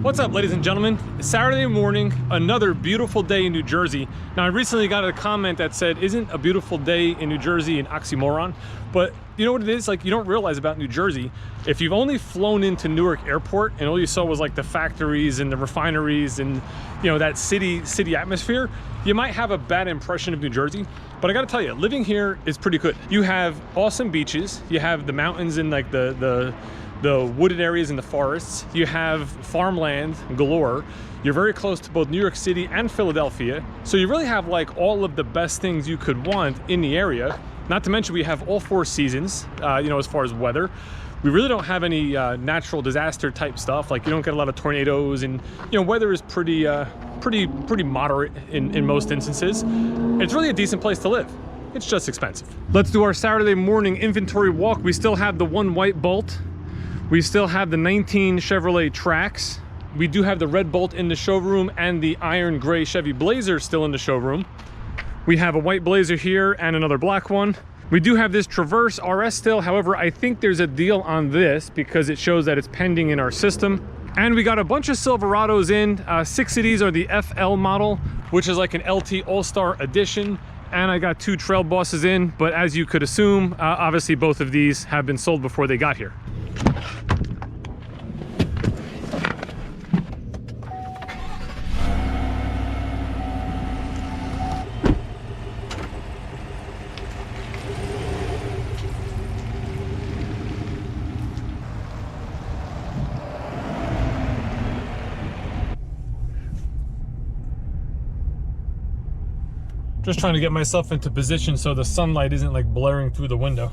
What's up, ladies and gentlemen? It's Saturday morning, another beautiful day in New Jersey. Now, I recently got a comment that said, isn't a beautiful day in New Jersey an oxymoron? But you know what it is? Like, you don't realize about New Jersey, if you've only flown into Newark Airport and all you saw was like the factories and the refineries and, you know, that city atmosphere, you might have a bad impression of New Jersey. But I gotta tell you, living here is pretty good. You have awesome beaches, you have the mountains and like the wooded areas and the forests. You have farmland galore. You're very close to both New York City and Philadelphia. So you really have like all of the best things you could want in the area. Not to mention we have all four seasons, you know, as far as weather. We really don't have any natural disaster type stuff. Like you don't get a lot of tornadoes and, you know, weather is pretty moderate in most instances. It's really a decent place to live. It's just expensive. Let's do our Saturday morning inventory walk. We still have the one white Bolt. We still have the 19 Chevrolet Trax. We do have the red Bolt in the showroom and the iron gray Chevy Blazer still in the showroom. We have a white Blazer here and another black one. We do have this Traverse RS still. However, I think there's a deal on this because it shows that it's pending in our system. And we got a bunch of Silverados in. 6 of these are the FL model, which is like an LT All-Star edition. And I got 2 Trail Bosses in, but as you could assume, obviously both of these have been sold before they got here. Just trying to get myself into position so the sunlight isn't like blaring through the window.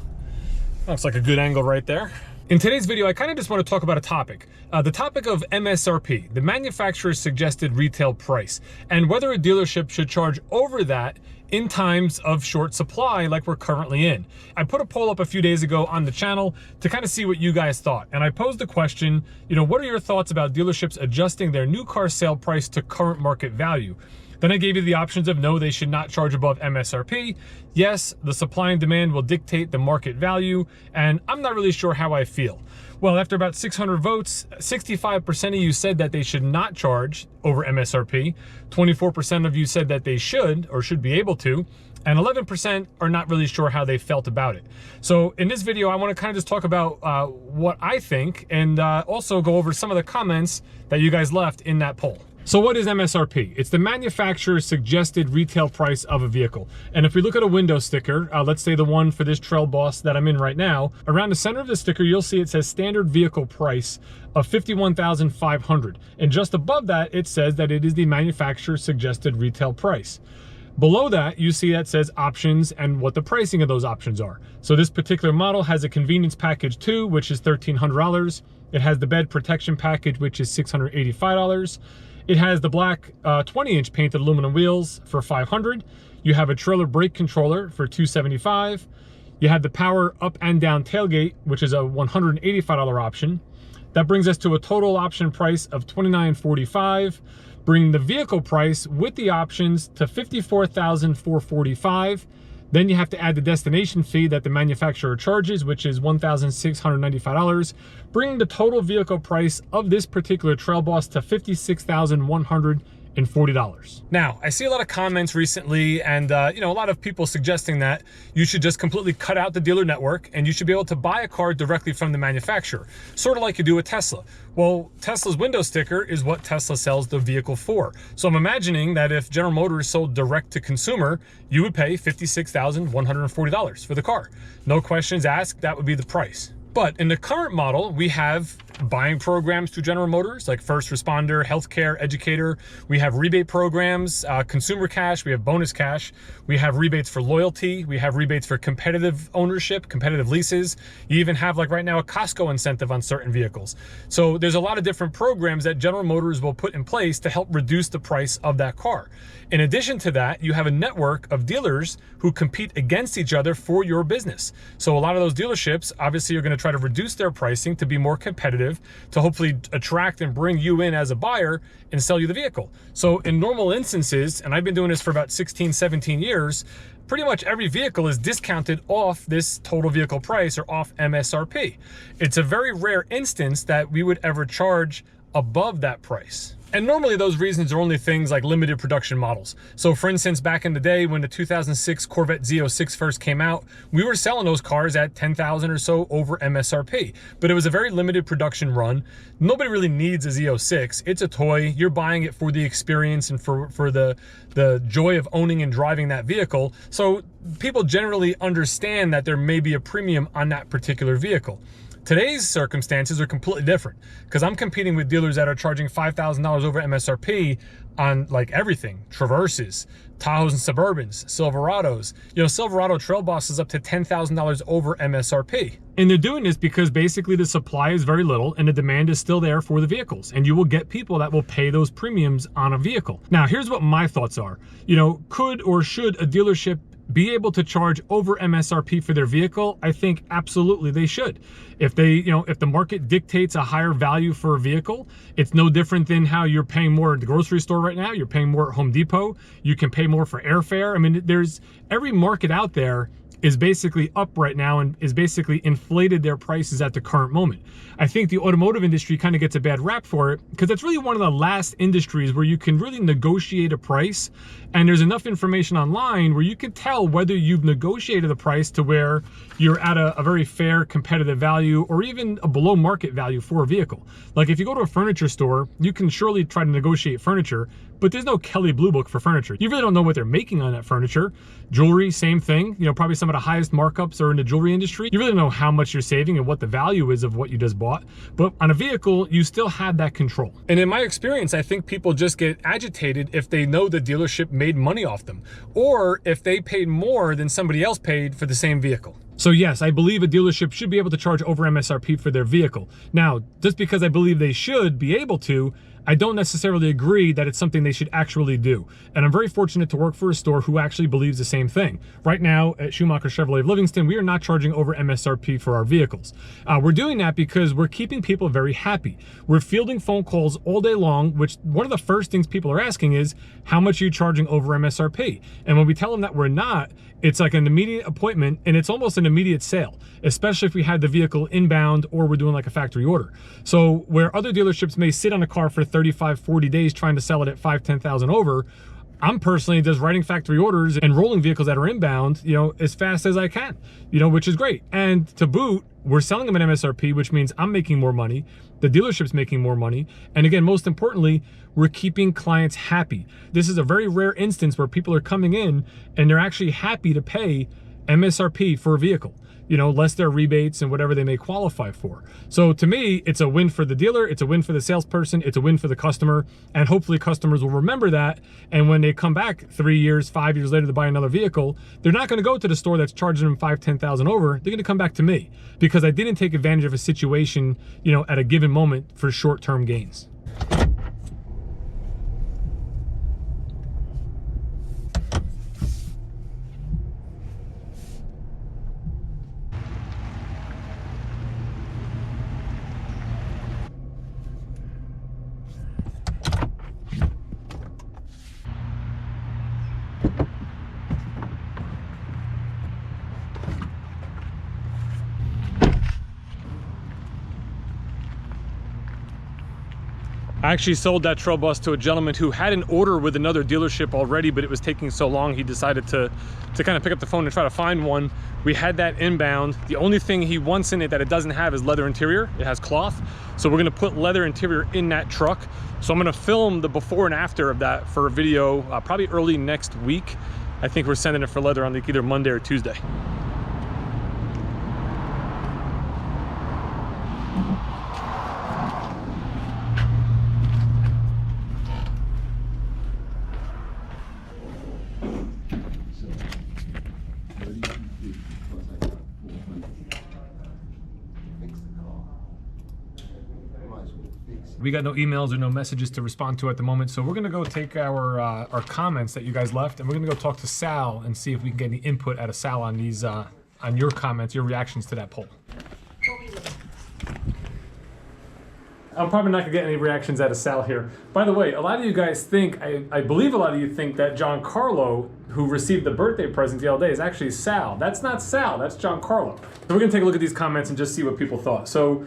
Looks like a good angle right there. In today's video, I kind of just want to talk about a topic. The topic of MSRP, the manufacturer's suggested retail price, and whether a dealership should charge over that in times of short supply like we're currently in. I put a poll up a few days ago on the channel to kind of see what you guys thought. And I posed the question, you know, what are your thoughts about dealerships adjusting their new car sale price to current market value? Then I gave you the options of no, they should not charge above MSRP. Yes, the supply and demand will dictate the market value, and I'm not really sure how I feel. Well, after about 600 votes, 65% of you said that they should not charge over MSRP, 24% of you said that they should or should be able to, and 11% are not really sure how they felt about it. So in this video, I want to kind of just talk about what I think and also go over some of the comments that you guys left in that poll. So what is MSRP? It's the manufacturer's suggested retail price of a vehicle. And if we look at a window sticker, let's say the one for this Trail Boss that I'm in right now, around the center of the sticker, you'll see it says standard vehicle price of $51,500. And just above that, it says that it is the manufacturer's suggested retail price. Below that, you see that says options and what the pricing of those options are. So this particular model has a convenience package 2, which is $1,300. It has the bed protection package, which is $685. It has the black 20-inch painted aluminum wheels for $500. You have a trailer brake controller for $275. You have the power up and down tailgate, which is a $185 option. That brings us to a total option price of $29,445, bringing the vehicle price with the options to $54,445. Then you have to add the destination fee that the manufacturer charges, which is $1,695, bringing the total vehicle price of this particular Trail Boss to $56,140. Now, I see a lot of comments recently and you know, a lot of people suggesting that you should just completely cut out the dealer network and you should be able to buy a car directly from the manufacturer, sort of like you do with Tesla. Well, Tesla's window sticker is what Tesla sells the vehicle for. So I'm imagining that if General Motors sold direct to consumer, you would pay $56,140 for the car. No questions asked, that would be the price. But in the current model, we have buying programs through General Motors, like first responder, healthcare, educator. We have rebate programs, consumer cash, we have bonus cash. We have rebates for loyalty. We have rebates for competitive ownership, competitive leases. You even have, like right now, a Costco incentive on certain vehicles. So there's a lot of different programs that General Motors will put in place to help reduce the price of that car. In addition to that, you have a network of dealers who compete against each other for your business. So a lot of those dealerships obviously are going to try to reduce their pricing to be more competitive, to hopefully attract and bring you in as a buyer and sell you the vehicle. So in normal instances, and I've been doing this for about 16, 17 years, pretty much every vehicle is discounted off this total vehicle price or off MSRP. It's a very rare instance that we would ever charge above that price. And normally those reasons are only things like limited production models. So for instance, back in the day when the 2006 Corvette Z06 first came out, we were selling those cars at 10,000 or so over MSRP, but it was a very limited production run. Nobody really needs a Z06. It's a toy. You're buying it for the experience and for the joy of owning and driving that vehicle. So people generally understand that there may be a premium on that particular vehicle. Today's circumstances are completely different because I'm competing with dealers that are charging $5,000 over MSRP on like everything: Traverses, Tahoes and Suburbans, Silverados. You know, Silverado Trail Boss is up to $10,000 over MSRP. And they're doing this because basically the supply is very little and the demand is still there for the vehicles. And you will get people that will pay those premiums on a vehicle. Now, here's what my thoughts are. You know, could or should a dealership be able to charge over MSRP for their vehicle? I think absolutely they should. If they, you know, if the market dictates a higher value for a vehicle, it's no different than how you're paying more at the grocery store right now. You're paying more at Home Depot. You can pay more for airfare. I mean, there's every market out there is basically up right now and is basically inflated their prices at the current moment. I think the automotive industry kind of gets a bad rap for it because it's really one of the last industries where you can really negotiate a price, and there's enough information online where you can tell whether you've negotiated a price to where you're at a very fair competitive value or even a below market value for a vehicle. Like if you go to a furniture store, you can surely try to negotiate furniture, but there's no Kelley Blue Book for furniture. You really don't know what they're making on that furniture. Jewelry, same thing. You know, probably some of the highest markups are in the jewelry industry. You really don't know how much you're saving and what the value is of what you just bought. But on a vehicle, you still have that control. And in my experience, I think people just get agitated if they know the dealership made money off them, or if they paid more than somebody else paid for the same vehicle. So yes, I believe a dealership should be able to charge over MSRP for their vehicle. Now, just because I believe they should be able to, I don't necessarily agree that it's something they should actually do. And I'm very fortunate to work for a store who actually believes the same thing. Right now at Schumacher Chevrolet of Livingston, we are not charging over MSRP for our vehicles. We're doing that because we're keeping people very happy. We're fielding phone calls all day long, which one of the first things people are asking is, how much are you charging over MSRP? And when we tell them that we're not, it's like an immediate appointment and it's almost an immediate sale, especially if we had the vehicle inbound or we're doing like a factory order. So where other dealerships may sit on a car for 35, 40 days trying to sell it at 5, 10,000 over, I'm personally just writing factory orders and rolling vehicles that are inbound, you know, as fast as I can, you know, which is great. And to boot, we're selling them at MSRP, which means I'm making more money. The dealership's making more money. And again, most importantly, we're keeping clients happy. This is a very rare instance where people are coming in and they're actually happy to pay MSRP for a vehicle, you know, less their rebates and whatever they may qualify for. So to me, it's a win for the dealer, it's a win for the salesperson, it's a win for the customer, and hopefully customers will remember that. And when they come back 3 years, 5 years later to buy another vehicle, they're not gonna go to the store that's charging them 5, 10,000 over, they're gonna come back to me because I didn't take advantage of a situation, you know, at a given moment for short-term gains. I actually sold that Trail Bus to a gentleman who had an order with another dealership already, but it was taking so long he decided to kind of pick up the phone and try to find one. We had that inbound. The only thing he wants in it that it doesn't have is leather interior. It has cloth. So we're gonna put leather interior in that truck. So I'm gonna film the before and after of that for a video probably early next week. I think we're sending it for leather on like either Monday or Tuesday. We got no emails or no messages to respond to at the moment, so we're gonna go take our comments that you guys left, and we're gonna go talk to Sal and see if we can get any input out of Sal on these, on your comments, your reactions to that poll. I'm probably not gonna get any reactions out of Sal here. By the way, a lot of you guys think, I believe a lot of you think that Giancarlo, who received the birthday present the other day, is actually Sal. That's not Sal, that's Giancarlo. So we're gonna take a look at these comments and just see what people thought. So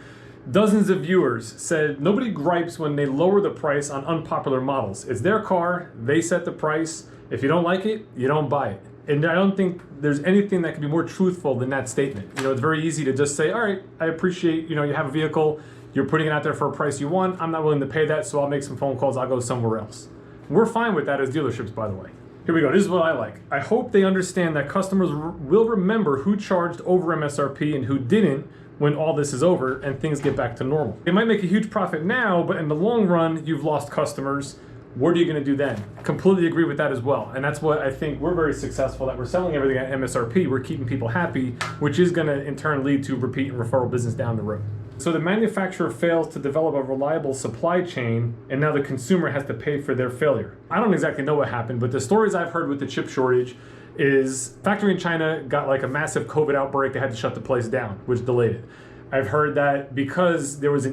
Dozens of viewers said nobody gripes when they lower the price on unpopular models. It's their car, they set the price. If you don't like it, you don't buy it. And I don't think there's anything that can be more truthful than that statement. You know, it's very easy to just say, all right, I appreciate, you know, you have a vehicle, you're putting it out there for a price you want, I'm not willing to pay that, so I'll make some phone calls, I'll go somewhere else. We're fine with that as dealerships, by the way. Here we go, this is what I like. I hope they understand that customers will remember who charged over MSRP and who didn't when all this is over and things get back to normal. They might make a huge profit now, but in the long run, you've lost customers. What are you gonna do then? Completely agree with that as well. And that's what I think we're very successful, that we're selling everything at MSRP, we're keeping people happy, which is gonna in turn lead to repeat and referral business down the road. So the manufacturer fails to develop a reliable supply chain, and now the consumer has to pay for their failure. I don't exactly know what happened, but the stories I've heard with the chip shortage is factory in China got like a massive COVID outbreak, they had to shut the place down, which delayed it. I've heard that because there was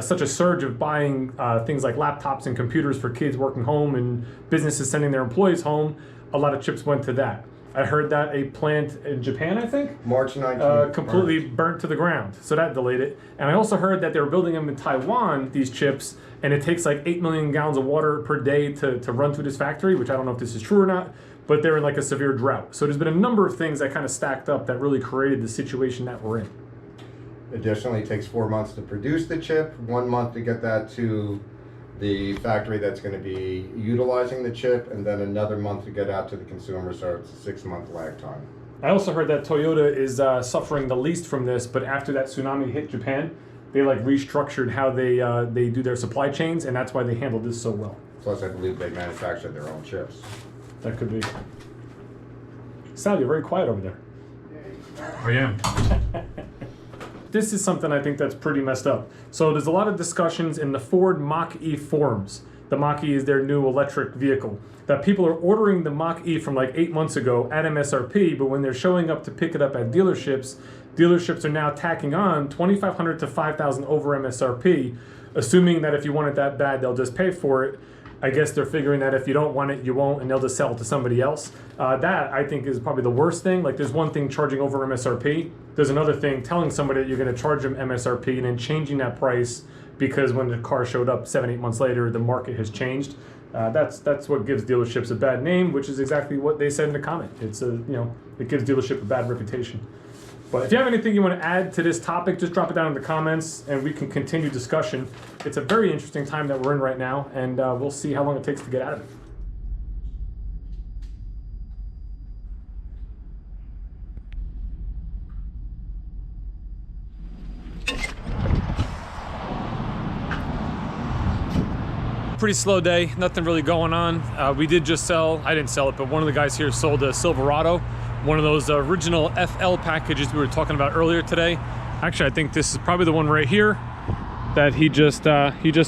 such a surge of buying things like laptops and computers for kids working home and businesses sending their employees home, a lot of chips went to that. I heard that a plant in Japan, I think, March 19th, completely burnt to the ground, so that delayed it. And I also heard that they were building them in Taiwan, these chips, and it takes like 8 million gallons of water per day to run through this factory, which I don't know if this is true or not, but they're in like a severe drought. So there's been a number of things that kind of stacked up that really created the situation that we're in. Additionally, it takes 4 months to produce the chip, 1 month to get that to the factory that's going to be utilizing the chip, and then another month to get out to the consumer, so it's a 6-month lag time. I also heard that Toyota is suffering the least from this, but after that tsunami hit Japan, they like restructured how they do their supply chains, and that's why they handled this so well. Plus, I believe they manufacture their own chips. That could be. Sal, you're very quiet over there. I am. This is something I think that's pretty messed up. So there's a lot of discussions in the Ford Mach-E forums. The Mach-E is their new electric vehicle. That people are ordering the Mach-E from like 8 months ago at MSRP, but when they're showing up to pick it up at dealerships, dealerships are now tacking on $2,500 to $5,000 over MSRP, assuming that if you want it that bad, they'll just pay for it. I guess they're figuring that if you don't want it, you won't, and they'll just sell it to somebody else. That, I think, is probably the worst thing. Like, there's one thing charging over MSRP. There's another thing telling somebody that you're going to charge them MSRP and then changing that price because when the car showed up 7-8 months later, the market has changed. That's what gives dealerships a bad name, which is exactly what they said in the comment. It's it gives dealership a bad reputation. But if you have anything you want to add to this topic, just drop it down in the comments and we can continue discussion. It's a very interesting time that we're in right now, and we'll see how long it takes to get out of it. Pretty slow day, nothing really going on. We did just sell, I didn't sell it, but one of the guys here sold a Silverado, one of those original FL packages we were talking about earlier today. Actually, I think this is probably the one right here that he just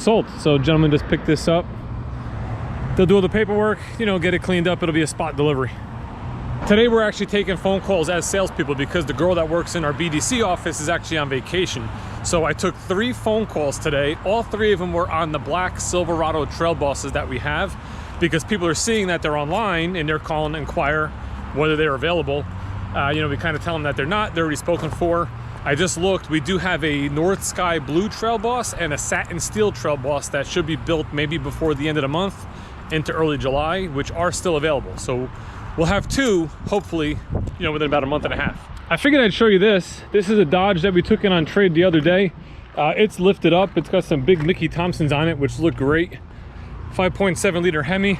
sold. So gentleman just picked this up. They'll do all the paperwork, you know, get it cleaned up. It'll be a spot delivery. Today we're actually taking phone calls as salespeople because the girl that works in our BDC office is actually on vacation. So I took 3 phone calls today. All 3 of them were on the black Silverado Trail Bosses that we have, because people are seeing that they're online and they're calling to inquire whether they're available. You know, we kind of tell them that they're not, they're already spoken for. I just looked, we do have a North Sky Blue Trail Boss and a Satin Steel Trail Boss that should be built maybe before the end of the month into early July, which are still available. So we'll have 2, hopefully, you know, within about a month and a half. I figured I'd show you this. This is a Dodge that we took in on trade the other day. It's lifted up. It's got some big Mickey Thompsons on it, which look great. 5.7 liter Hemi.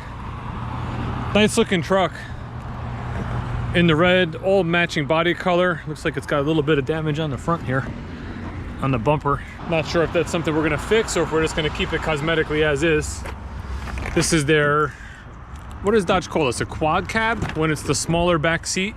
Nice looking truck. In the red, all matching body color. Looks like it's got a little bit of damage on the front here, on the bumper. Not sure if that's something we're gonna fix or if we're just gonna keep it cosmetically as is. This is their, what does Dodge call this? A quad cab when it's the smaller back seat.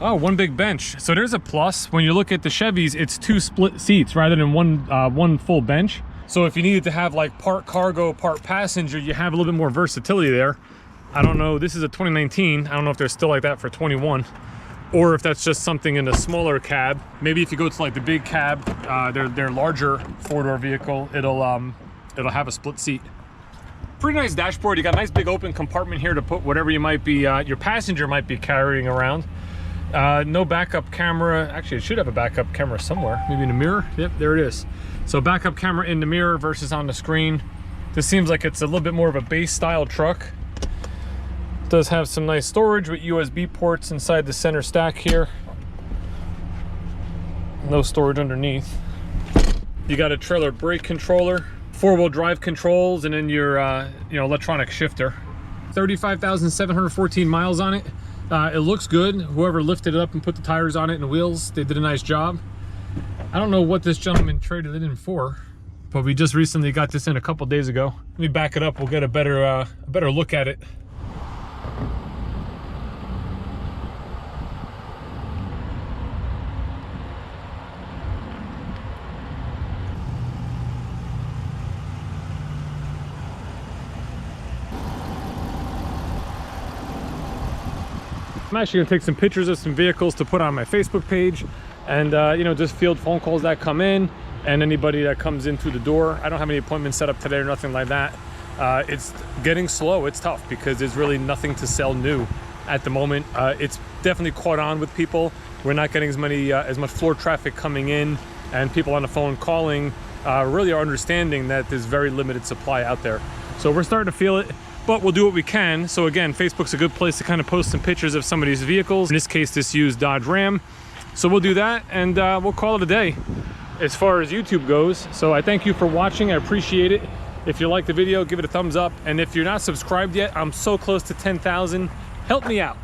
Oh, one big bench. So there's a plus. When you look at the Chevys, it's 2 split seats rather than one full bench. So if you needed to have like part cargo, part passenger, you have a little bit more versatility there. I don't know, this is a 2019. I don't know if they're still like that for 21, or if that's just something in a smaller cab. Maybe if you go to like the big cab, their larger 4-door vehicle, it'll have a split seat. Pretty nice dashboard. You got a nice big open compartment here to put whatever you might be, your passenger might be carrying around. No backup camera. Actually, it should have a backup camera somewhere. Maybe in the mirror. Yep, there it is. So backup camera in the mirror versus on the screen. This seems like it's a little bit more of a base style truck. It does have some nice storage with USB ports inside the center stack here. No storage underneath. You got a trailer brake controller, 4-wheel drive controls, and then your electronic shifter. 35,714 miles on it. It looks good. Whoever lifted it up and put the tires on it and the wheels, they did a nice job. I don't know what this gentleman traded it in for, but we just recently got this in a couple days ago. Let me back it up. We'll get a better look at it. I'm actually gonna take some pictures of some vehicles to put on my Facebook page, and just field phone calls that come in and anybody that comes in through the door. I don't have any appointments set up today or nothing like that. It's getting slow. It's tough because there's really nothing to sell new at the moment. It's definitely caught on with people. We're not getting as much floor traffic coming in, and people on the phone calling really are understanding that there's very limited supply out there. So we're starting to feel it. But we'll do what we can. So again, Facebook's a good place to kind of post some pictures of some of these vehicles. In this case, this used Dodge Ram. So we'll do that, and we'll call it a day as far as YouTube goes. So I thank you for watching. I appreciate it. If you like the video, give it a thumbs up. And if you're not subscribed yet, I'm so close to 10,000. Help me out.